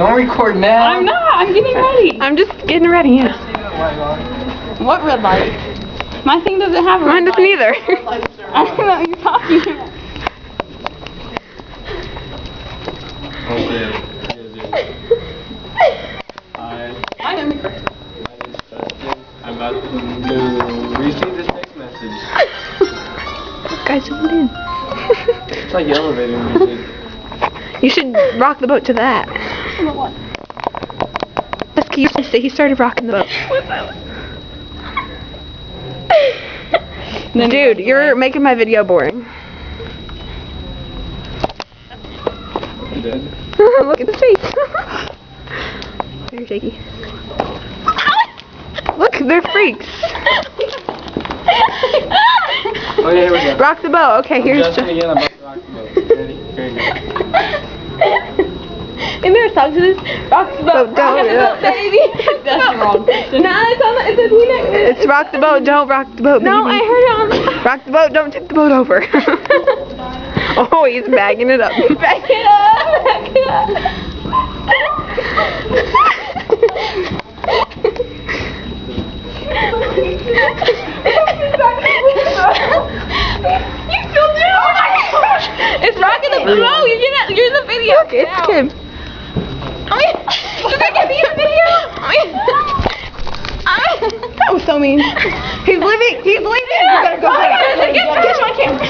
Don't record now. I'm not. I'm getting ready. I'm just getting ready. Yeah. What red light? My thing doesn't have a red Mine doesn't light. either. I don't know what you're talking about. Okay. I'm about to receive this text message. Guys, zoomed in. It's like the elevator music. You should rock the boat to that. That's he started rocking the boat. Dude, you're making my video boring. I'm dead. Look at the face. Very shaky. Look, they're freaks. Okay, here we go. Rock the boat. Okay, here's Justin again. I'm about to rock the boat. Ready? Very good. And there's talk to this. Rock the boat. Don't, Rock the boat, baby. That's wrong. No, it's a peanut. It's rock the boat. Don't rock the boat. No, baby. I heard it on the... Rock the boat. Don't tip the boat over. Oh, he's bagging it up. Back it up. Back it up. You still do? Oh my gosh! It's rocking the boat. You're in the video. Look, it's Kim. You're gonna get me in the video. That was so mean. He's leaving. He's leaving. You gotta go. Catch my camera.